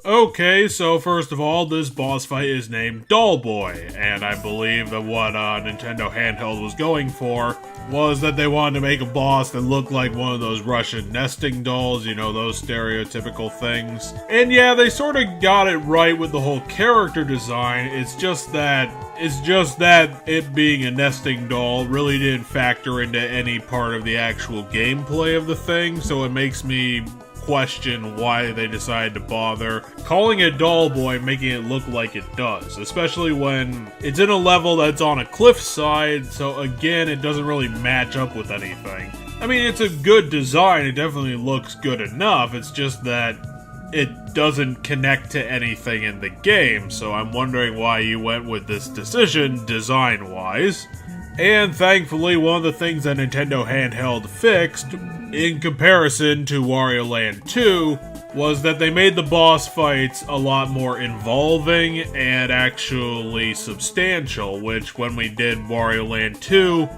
Okay, so first of all, this boss fight is named Doll Boy, and I believe that what Nintendo Handheld was going for was that they wanted to make a boss that looked like one of those Russian nesting dolls, you know, those stereotypical things. And yeah, they sort of got it right with the whole character design. It's just that it being a nesting doll really didn't factor into any part of the actual gameplay of the thing, so it makes me question why they decided to bother calling it Doll Boy, making it look like it does, especially when it's in a level that's on a cliffside, so again, it doesn't really match up with anything. I mean, it's a good design, it definitely looks good enough, it's just that it doesn't connect to anything in the game, so I'm wondering why you went with this decision, design-wise. And thankfully, one of the things that Nintendo Handheld fixed, in comparison to Wario Land 2, was that they made the boss fights a lot more involving and actually substantial, which when we did Wario Land 2,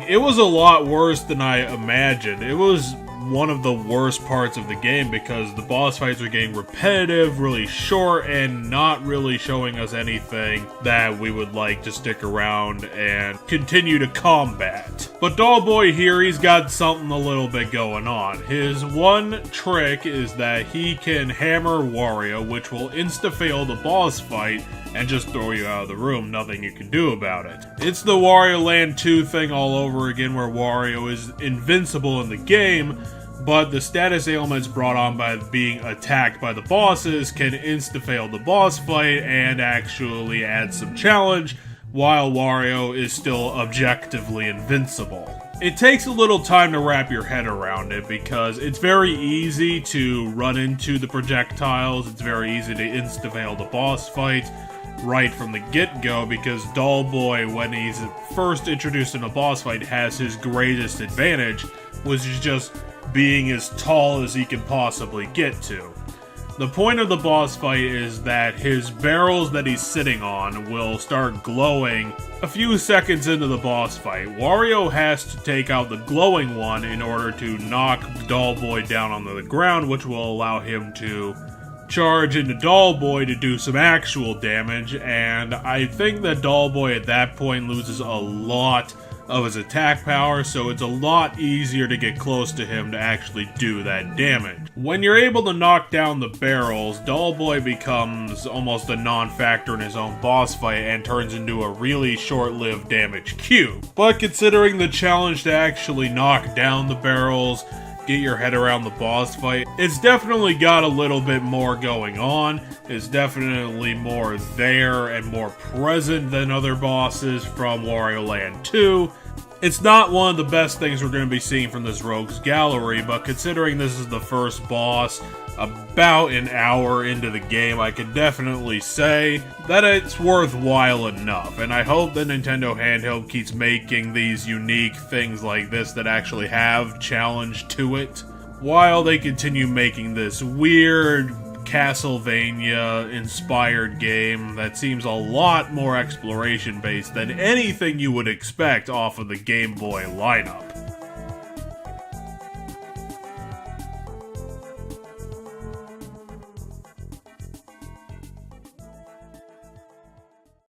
it was a lot worse than I imagined. It was one of the worst parts of the game because the boss fights are getting repetitive, really short, and not really showing us anything that we would like to stick around and continue to combat. But Doll Boy here, he's got something a little bit going on. His one trick is that he can hammer Wario, which will insta-fail the boss fight and just throw you out of the room, nothing you can do about it. It's the Wario Land 2 thing all over again where Wario is invincible in the game, but the status ailments brought on by being attacked by the bosses can insta-fail the boss fight and actually add some challenge, while Wario is still objectively invincible. It takes a little time to wrap your head around it because it's very easy to run into the projectiles, it's very easy to insta-fail the boss fight right from the get-go because Doll Boy, when he's first introduced in a boss fight, has his greatest advantage, which is just being as tall as he can possibly get to. The point of the boss fight is that his barrels that he's sitting on will start glowing a few seconds into the boss fight. Wario has to take out the glowing one in order to knock Doll Boy down onto the ground, which will allow him to charge into Doll Boy to do some actual damage, and I think that Doll Boy at that point loses a lot of his attack power, so it's a lot easier to get close to him to actually do that damage. When you're able to knock down the barrels, Doll Boy becomes almost a non-factor in his own boss fight and turns into a really short-lived damage cube. But considering the challenge to actually knock down the barrels, get your head around the boss fight, it's definitely got a little bit more going on. It's definitely more there and more present than other bosses from Wario Land 2. It's not one of the best things we're going to be seeing from this Rogues Gallery, but considering this is the first boss about an hour into the game, I can definitely say that it's worthwhile enough, and I hope that Nintendo Handheld keeps making these unique things like this that actually have challenge to it, while they continue making this weird Castlevania-inspired game that seems a lot more exploration-based than anything you would expect off of the Game Boy lineup.